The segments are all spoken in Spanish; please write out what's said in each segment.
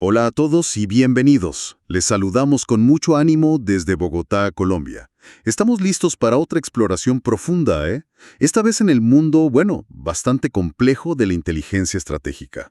Hola a todos y bienvenidos. Les saludamos con mucho ánimo desde Bogotá, Colombia. Estamos listos para otra exploración profunda, ¿eh? Esta vez en el mundo, bastante complejo de la inteligencia estratégica.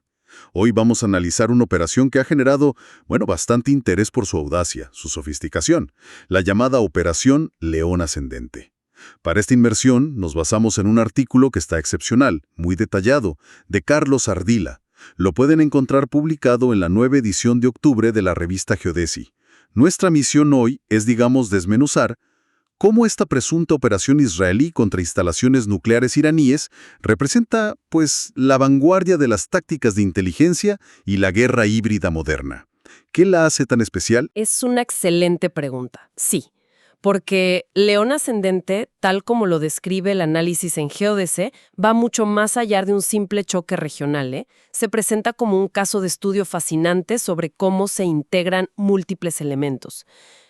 Hoy vamos a analizar una operación que ha generado, bastante interés por su audacia, su sofisticación, la llamada Operación León Ascendente. Para esta inmersión nos basamos en un artículo que está excepcional, muy detallado, de Carlos Ardila. Lo pueden encontrar publicado en la nueva edición de octubre de la revista Geodesy. Nuestra misión hoy es, desmenuzar cómo esta presunta operación israelí contra instalaciones nucleares iraníes representa, la vanguardia de las tácticas de inteligencia y la guerra híbrida moderna. ¿Qué la hace tan especial? Es una excelente pregunta, sí, porque León Ascendente, tal como lo describe el análisis en Geodesy, va mucho más allá de un simple choque regional, ¿eh? Se presenta como un caso de estudio fascinante sobre cómo se integran múltiples elementos.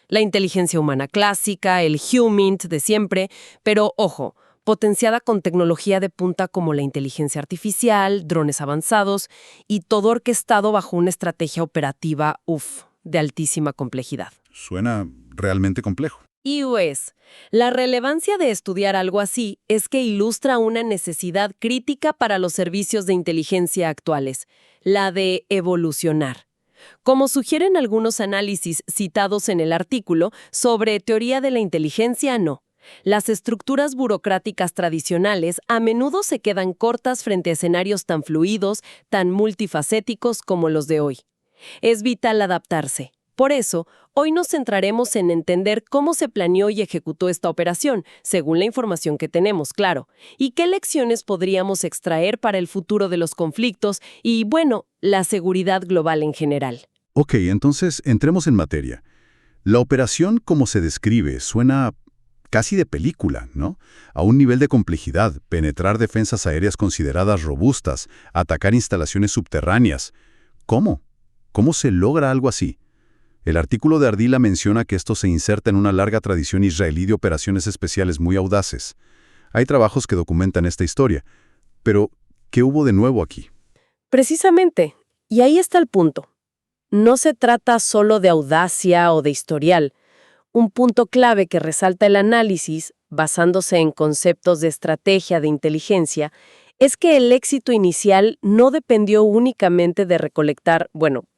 La inteligencia humana clásica, el HUMINT de siempre, pero ojo, potenciada con tecnología de punta como la inteligencia artificial, drones avanzados y todo orquestado bajo una estrategia operativa, de altísima complejidad. Suena realmente complejo. Y la relevancia de estudiar algo así es que ilustra una necesidad crítica para los servicios de inteligencia actuales, la de evolucionar. Como sugieren algunos análisis citados en el artículo sobre teoría de la inteligencia, no. Las estructuras burocráticas tradicionales a menudo se quedan cortas frente a escenarios tan fluidos, tan multifacéticos como los de hoy. Es vital adaptarse. Por eso, hoy nos centraremos en entender cómo se planeó y ejecutó esta operación, según la información que tenemos, claro, y qué lecciones podríamos extraer para el futuro de los conflictos y, la seguridad global en general. Ok, entonces entremos en materia. La operación, como se describe, suena casi de película, ¿no? A un nivel de complejidad, penetrar defensas aéreas consideradas robustas, atacar instalaciones subterráneas. ¿Cómo? ¿Cómo se logra algo así? El artículo de Ardila menciona que esto se inserta en una larga tradición israelí de operaciones especiales muy audaces. Hay trabajos que documentan esta historia. Pero, ¿qué hubo de nuevo aquí? Precisamente, y ahí está el punto. No se trata solo de audacia o de historial. Un punto clave que resalta el análisis, basándose en conceptos de estrategia de inteligencia, es que el éxito inicial no dependió únicamente de recolectar,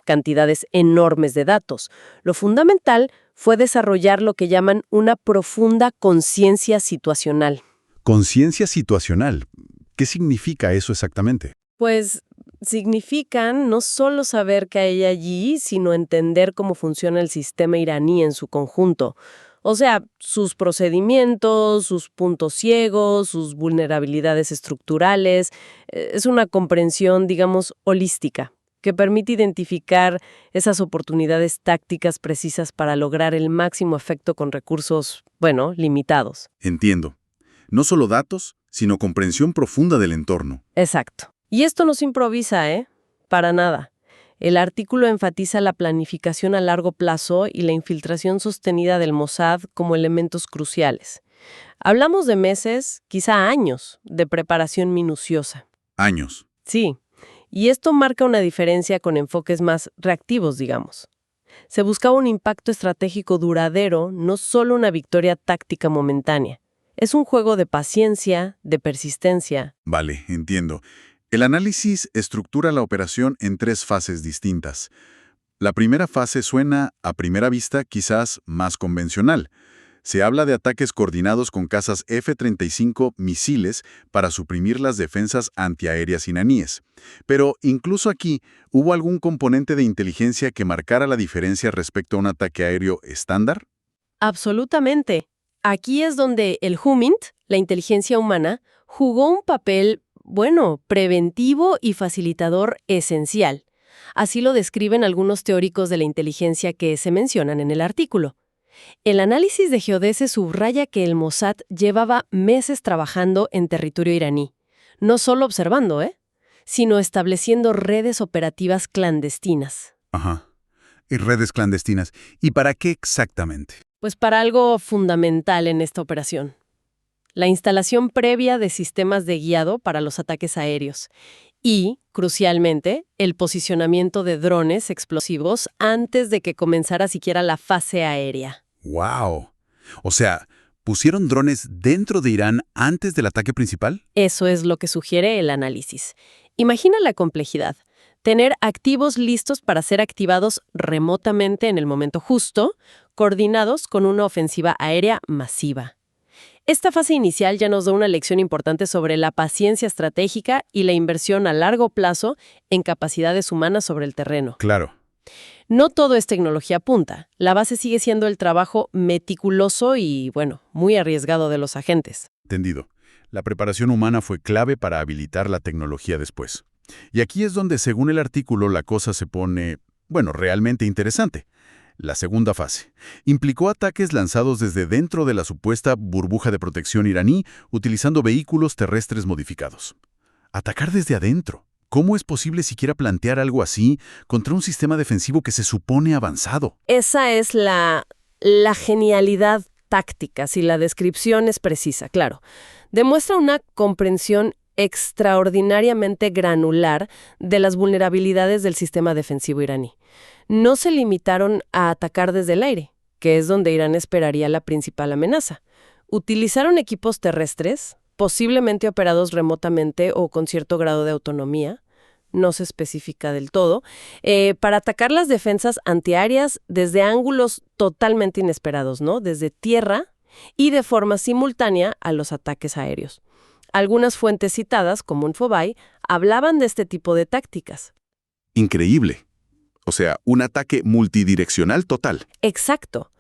cantidades enormes de datos. Lo fundamental fue desarrollar lo que llaman una profunda conciencia situacional. Conciencia situacional. ¿Qué significa eso exactamente? Pues significan no solo saber qué hay allí, sino entender cómo funciona el sistema iraní en su conjunto. O sea, sus procedimientos, sus puntos ciegos, sus vulnerabilidades estructurales. Es una comprensión, holística, que permite identificar esas oportunidades tácticas precisas para lograr el máximo efecto con recursos, limitados. Entiendo. No solo datos, sino comprensión profunda del entorno. Exacto. Y esto no se improvisa, ¿eh? Para nada. El artículo enfatiza la planificación a largo plazo y la infiltración sostenida del Mossad como elementos cruciales. Hablamos de meses, quizá años, de preparación minuciosa. Años. Sí, y esto marca una diferencia con enfoques más reactivos, digamos. Se buscaba un impacto estratégico duradero, no solo una victoria táctica momentánea. Es un juego de paciencia, de persistencia. Vale, entiendo. El análisis estructura la operación en 3 fases distintas. La primera fase suena, a primera vista, quizás más convencional. Se habla de ataques coordinados con cazas F-35 misiles para suprimir las defensas antiaéreas iraníes. Pero incluso aquí, ¿hubo algún componente de inteligencia que marcara la diferencia respecto a un ataque aéreo estándar? Absolutamente. Aquí es donde el HUMINT, la inteligencia humana, jugó un papel, preventivo y facilitador esencial. Así lo describen algunos teóricos de la inteligencia que se mencionan en el artículo. El análisis de Geodesy subraya que el Mossad llevaba meses trabajando en territorio iraní, no solo observando, sino estableciendo redes operativas clandestinas. Ajá. Y redes clandestinas. ¿Y para qué exactamente? Pues para algo fundamental en esta operación. La instalación previa de sistemas de guiado para los ataques aéreos. Y, crucialmente, el posicionamiento de drones explosivos antes de que comenzara siquiera la fase aérea. ¡Wow! O sea, ¿pusieron drones dentro de Irán antes del ataque principal? Eso es lo que sugiere el análisis. Imagina la complejidad. Tener activos listos para ser activados remotamente en el momento justo, coordinados con una ofensiva aérea masiva. Esta fase inicial ya nos da una lección importante sobre la paciencia estratégica y la inversión a largo plazo en capacidades humanas sobre el terreno. Claro. No todo es tecnología punta. La base sigue siendo el trabajo meticuloso y, muy arriesgado de los agentes. Entendido. La preparación humana fue clave para habilitar la tecnología después. Y aquí es donde, según el artículo, la cosa se pone, realmente interesante. La segunda fase implicó ataques lanzados desde dentro de la supuesta burbuja de protección iraní utilizando vehículos terrestres modificados. Atacar desde adentro. ¿Cómo es posible siquiera plantear algo así contra un sistema defensivo que se supone avanzado? Esa es la genialidad táctica, si la descripción es precisa, claro. Demuestra una comprensión extraordinariamente granular de las vulnerabilidades del sistema defensivo iraní. No se limitaron a atacar desde el aire, que es donde Irán esperaría la principal amenaza. Utilizaron equipos terrestres, posiblemente operados remotamente o con cierto grado de autonomía, no se especifica del todo, para atacar las defensas antiaéreas desde ángulos totalmente inesperados, ¿no? Desde tierra y de forma simultánea a los ataques aéreos. Algunas fuentes citadas, como Infobay, hablaban de este tipo de tácticas. Increíble. O sea, un ataque multidireccional total. Exacto.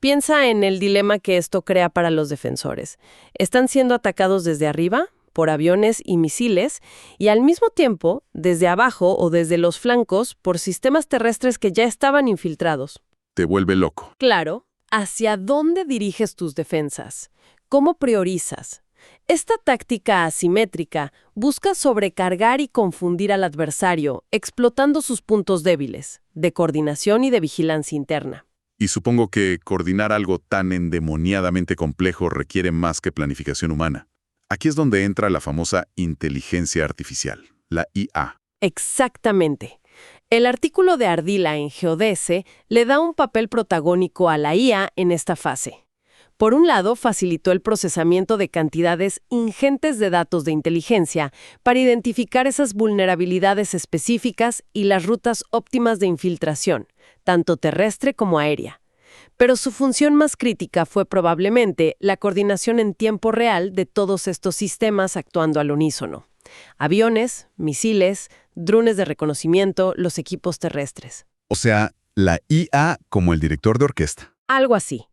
Piensa en el dilema que esto crea para los defensores. Están siendo atacados desde arriba, por aviones y misiles, y al mismo tiempo, desde abajo o desde los flancos, por sistemas terrestres que ya estaban infiltrados. Te vuelve loco. Claro, ¿hacia dónde diriges tus defensas? ¿Cómo priorizas? Esta táctica asimétrica busca sobrecargar y confundir al adversario, explotando sus puntos débiles, de coordinación y de vigilancia interna. Y supongo que coordinar algo tan endemoniadamente complejo requiere más que planificación humana. Aquí es donde entra la famosa inteligencia artificial, la IA. Exactamente. El artículo de Ardila en Geodese le da un papel protagónico a la IA en esta fase. Por un lado, facilitó el procesamiento de cantidades ingentes de datos de inteligencia para identificar esas vulnerabilidades específicas y las rutas óptimas de infiltración, tanto terrestre como aérea. Pero su función más crítica fue probablemente la coordinación en tiempo real de todos estos sistemas actuando al unísono. Aviones, misiles, drones de reconocimiento, los equipos terrestres. O sea, la IA como el director de orquesta. Algo así.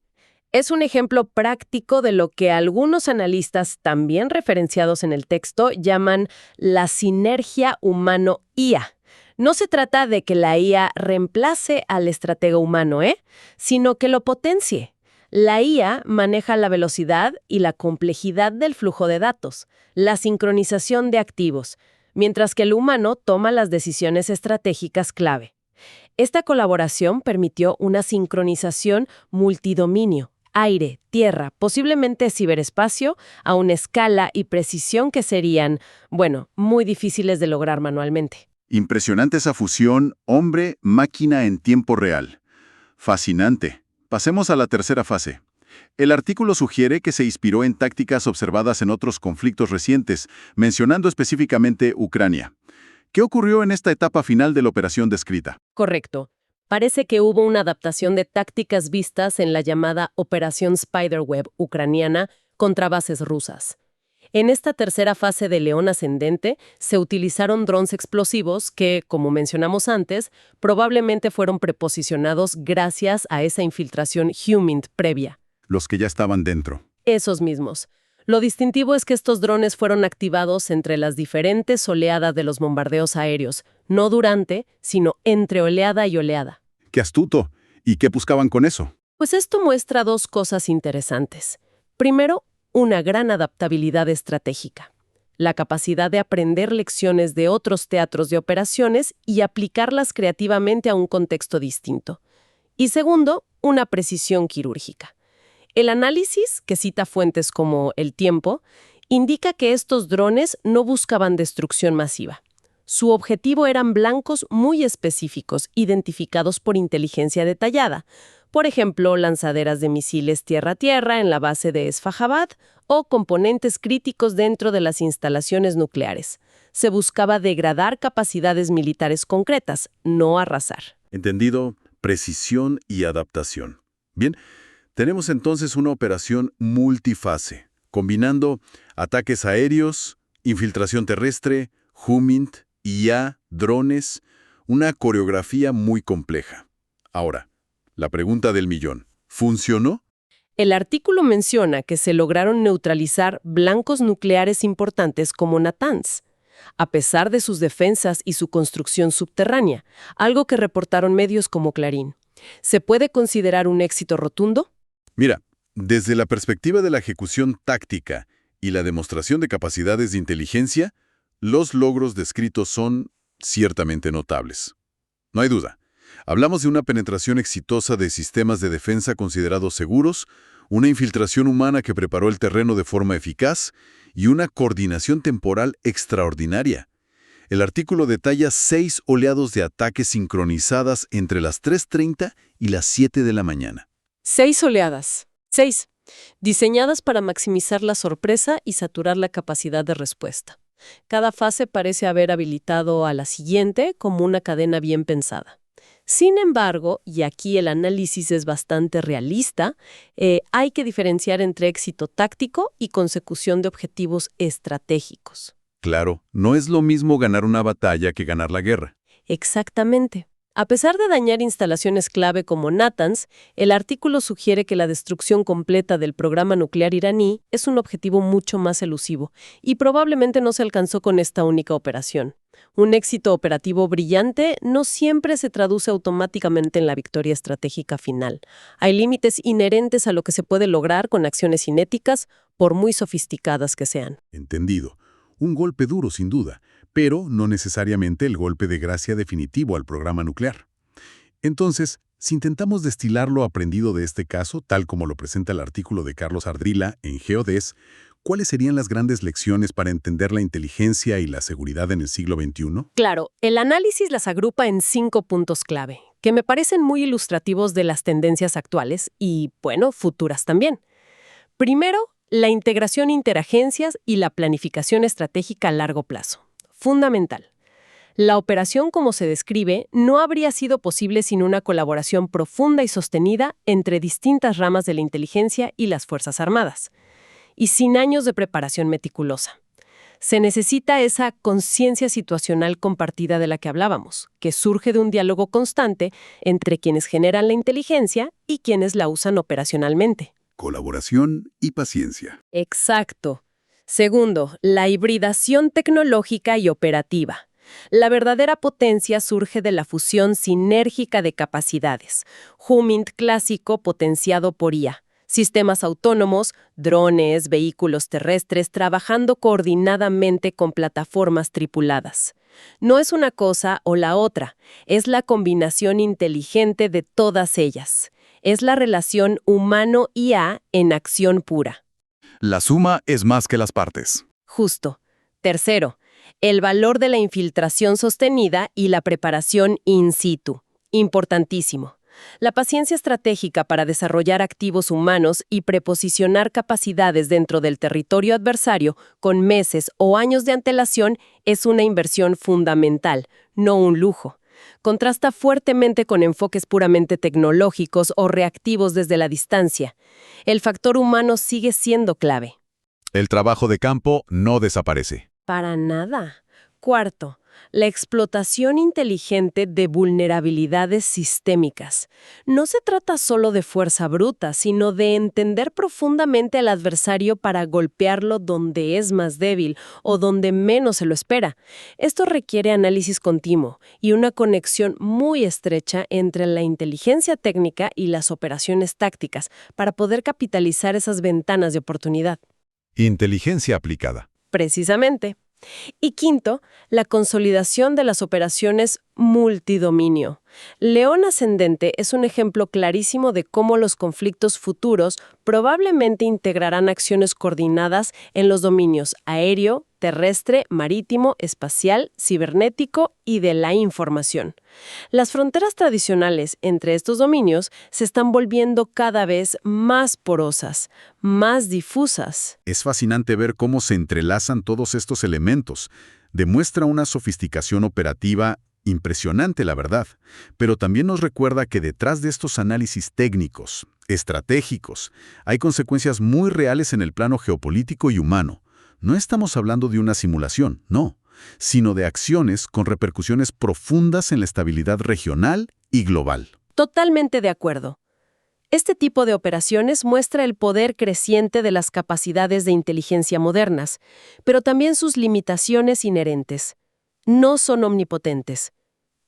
Es un ejemplo práctico de lo que algunos analistas, también referenciados en el texto, llaman la sinergia humano-IA. No se trata de que la IA reemplace al estratega humano, sino que lo potencie. La IA maneja la velocidad y la complejidad del flujo de datos, la sincronización de activos, mientras que el humano toma las decisiones estratégicas clave. Esta colaboración permitió una sincronización multidominio, aire, tierra, posiblemente ciberespacio, a una escala y precisión que serían, muy difíciles de lograr manualmente. Impresionante esa fusión hombre-máquina en tiempo real. Fascinante. Pasemos a la tercera fase. El artículo sugiere que se inspiró en tácticas observadas en otros conflictos recientes, mencionando específicamente Ucrania. ¿Qué ocurrió en esta etapa final de la operación descrita? Correcto. Parece que hubo una adaptación de tácticas vistas en la llamada Operación Spiderweb ucraniana contra bases rusas. En esta tercera fase de León Ascendente se utilizaron drones explosivos que, como mencionamos antes, probablemente fueron preposicionados gracias a esa infiltración HUMINT previa. Los que ya estaban dentro. Esos mismos. Lo distintivo es que estos drones fueron activados entre las diferentes oleadas de los bombardeos aéreos, no durante, sino entre oleada y oleada. ¡Qué astuto! ¿Y qué buscaban con eso? Pues esto muestra dos cosas interesantes. Primero, una gran adaptabilidad estratégica. La capacidad de aprender lecciones de otros teatros de operaciones y aplicarlas creativamente a un contexto distinto. Y segundo, una precisión quirúrgica. El análisis, que cita fuentes como El Tiempo, indica que estos drones no buscaban destrucción masiva. Su objetivo eran blancos muy específicos, identificados por inteligencia detallada. Por ejemplo, lanzaderas de misiles tierra-tierra en la base de Esfahabad o componentes críticos dentro de las instalaciones nucleares. Se buscaba degradar capacidades militares concretas, no arrasar. Entendido, precisión y adaptación. Bien, tenemos entonces una operación multifase, combinando ataques aéreos, infiltración terrestre, HUMINT, IA, drones, una coreografía muy compleja. Ahora, la pregunta del millón. ¿Funcionó? El artículo menciona que se lograron neutralizar blancos nucleares importantes como Natanz, a pesar de sus defensas y su construcción subterránea, algo que reportaron medios como Clarín. ¿Se puede considerar un éxito rotundo? Mira, desde la perspectiva de la ejecución táctica y la demostración de capacidades de inteligencia, los logros descritos son ciertamente notables. No hay duda. Hablamos de una penetración exitosa de sistemas de defensa considerados seguros, una infiltración humana que preparó el terreno de forma eficaz y una coordinación temporal extraordinaria. El artículo detalla 6 oleados de ataques sincronizadas entre las 3:30 y las 7 de la mañana. 6 oleadas. 6. Diseñadas para maximizar la sorpresa y saturar la capacidad de respuesta. Cada fase parece haber habilitado a la siguiente como una cadena bien pensada. Sin embargo, y aquí el análisis es bastante realista, hay que diferenciar entre éxito táctico y consecución de objetivos estratégicos. Claro, no es lo mismo ganar una batalla que ganar la guerra. Exactamente. A pesar de dañar instalaciones clave como Natanz, el artículo sugiere que la destrucción completa del programa nuclear iraní es un objetivo mucho más elusivo y probablemente no se alcanzó con esta única operación. Un éxito operativo brillante no siempre se traduce automáticamente en la victoria estratégica final. Hay límites inherentes a lo que se puede lograr con acciones cinéticas, por muy sofisticadas que sean. Entendido. Un golpe duro, sin duda, pero no necesariamente el golpe de gracia definitivo al programa nuclear. Entonces, si intentamos destilar lo aprendido de este caso, tal como lo presenta el artículo de Carlos Ardrila en GeoDes, ¿cuáles serían las grandes lecciones para entender la inteligencia y la seguridad en el siglo XXI? Claro, el análisis las agrupa en 5 puntos clave, que me parecen muy ilustrativos de las tendencias actuales y, bueno, futuras también. Primero, la integración interagencias y la planificación estratégica a largo plazo. Fundamental. La operación, como se describe, no habría sido posible sin una colaboración profunda y sostenida entre distintas ramas de la inteligencia y las Fuerzas Armadas, y sin años de preparación meticulosa. Se necesita esa conciencia situacional compartida de la que hablábamos, que surge de un diálogo constante entre quienes generan la inteligencia y quienes la usan operacionalmente. Colaboración y paciencia. Exacto. Segundo, la hibridación tecnológica y operativa. La verdadera potencia surge de la fusión sinérgica de capacidades. HUMINT clásico potenciado por IA. Sistemas autónomos, drones, vehículos terrestres trabajando coordinadamente con plataformas tripuladas. No es una cosa o la otra, es la combinación inteligente de todas ellas. Es la relación humano-IA en acción pura. La suma es más que las partes. Justo. Tercero, el valor de la infiltración sostenida y la preparación in situ. Importantísimo. La paciencia estratégica para desarrollar activos humanos y preposicionar capacidades dentro del territorio adversario con meses o años de antelación es una inversión fundamental, no un lujo. Contrasta fuertemente con enfoques puramente tecnológicos o reactivos desde la distancia. El factor humano sigue siendo clave. El trabajo de campo no desaparece. Para nada. Cuarto, la explotación inteligente de vulnerabilidades sistémicas. No se trata solo de fuerza bruta, sino de entender profundamente al adversario para golpearlo donde es más débil o donde menos se lo espera. Esto requiere análisis continuo y una conexión muy estrecha entre la inteligencia técnica y las operaciones tácticas para poder capitalizar esas ventanas de oportunidad. Inteligencia aplicada. Precisamente. Y quinto, la consolidación de las operaciones multidominio. León Ascendente es un ejemplo clarísimo de cómo los conflictos futuros probablemente integrarán acciones coordinadas en los dominios aéreo, terrestre, marítimo, espacial, cibernético y de la información. Las fronteras tradicionales entre estos dominios se están volviendo cada vez más porosas, más difusas. Es fascinante ver cómo se entrelazan todos estos elementos. Demuestra una sofisticación operativa impresionante, la verdad, pero también nos recuerda que detrás de estos análisis técnicos, estratégicos, hay consecuencias muy reales en el plano geopolítico y humano. No estamos hablando de una simulación, no, sino de acciones con repercusiones profundas en la estabilidad regional y global. Totalmente de acuerdo. Este tipo de operaciones muestra el poder creciente de las capacidades de inteligencia modernas, pero también sus limitaciones inherentes. No son omnipotentes.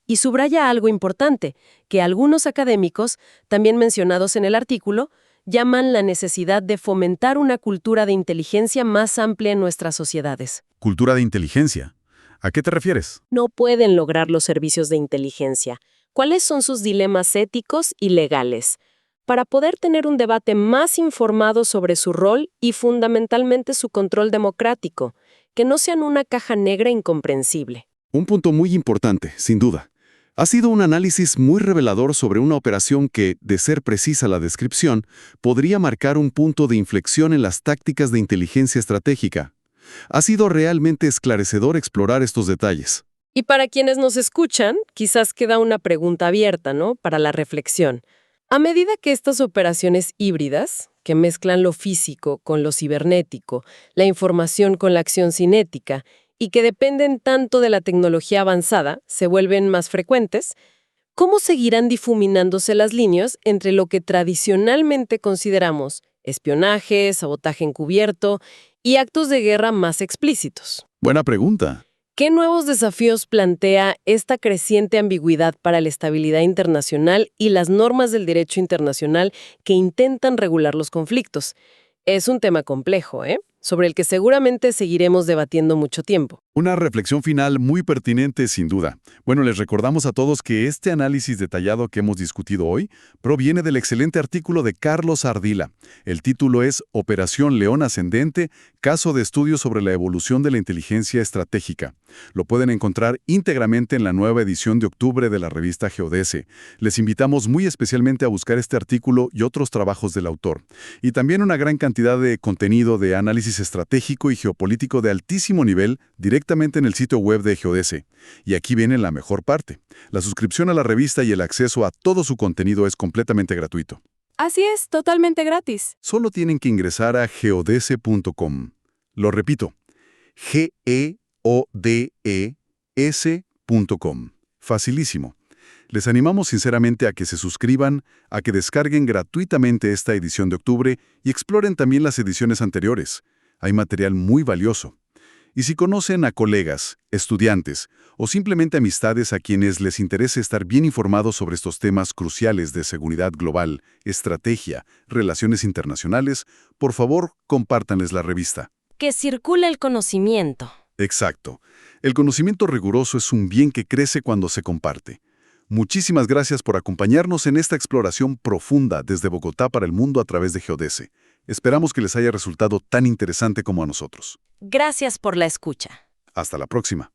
Y subraya algo importante, que algunos académicos, también mencionados en el artículo, llaman la necesidad de fomentar una cultura de inteligencia más amplia en nuestras sociedades. Cultura de inteligencia. ¿A qué te refieres? No pueden lograr los servicios de inteligencia. ¿Cuáles son sus dilemas éticos y legales? Para poder tener un debate más informado sobre su rol y fundamentalmente su control democrático, que no sean una caja negra incomprensible. Un punto muy importante, sin duda. Ha sido un análisis muy revelador sobre una operación que, de ser precisa la descripción, podría marcar un punto de inflexión en las tácticas de inteligencia estratégica. Ha sido realmente esclarecedor explorar estos detalles. Y para quienes nos escuchan, quizás queda una pregunta abierta, ¿no?, para la reflexión. A medida que estas operaciones híbridas, que mezclan lo físico con lo cibernético, la información con la acción cinética, y que dependen tanto de la tecnología avanzada, se vuelven más frecuentes, ¿cómo seguirán difuminándose las líneas entre lo que tradicionalmente consideramos espionaje, sabotaje encubierto y actos de guerra más explícitos? Buena pregunta. ¿Qué nuevos desafíos plantea esta creciente ambigüedad para la estabilidad internacional y las normas del derecho internacional que intentan regular los conflictos? Es un tema complejo, sobre el que seguramente seguiremos debatiendo mucho tiempo. Una reflexión final muy pertinente, sin duda. Bueno, les recordamos a todos que este análisis detallado que hemos discutido hoy proviene del excelente artículo de Carlos Ardila. El título es Operación León Ascendente, caso de estudio sobre la evolución de la inteligencia estratégica. Lo pueden encontrar íntegramente en la nueva edición de octubre de la revista Geodese. Les invitamos muy especialmente a buscar este artículo y otros trabajos del autor. Y también una gran cantidad de contenido de análisis estratégico y geopolítico de altísimo nivel directamente en el sitio web de Geodese. Y aquí viene la mejor parte. La suscripción a la revista y el acceso a todo su contenido es completamente gratuito. Así es, totalmente gratis. Solo tienen que ingresar a geodese.com. Lo repito, geodese.com. Facilísimo. Les animamos sinceramente a que se suscriban, a que descarguen gratuitamente esta edición de octubre y exploren también las ediciones anteriores. Hay material muy valioso. Y si conocen a colegas, estudiantes o simplemente amistades a quienes les interese estar bien informados sobre estos temas cruciales de seguridad global, estrategia, relaciones internacionales, por favor, compártanles la revista. Que circule el conocimiento. Exacto. El conocimiento riguroso es un bien que crece cuando se comparte. Muchísimas gracias por acompañarnos en esta exploración profunda desde Bogotá para el mundo a través de Geodese. Esperamos que les haya resultado tan interesante como a nosotros. Gracias por la escucha. Hasta la próxima.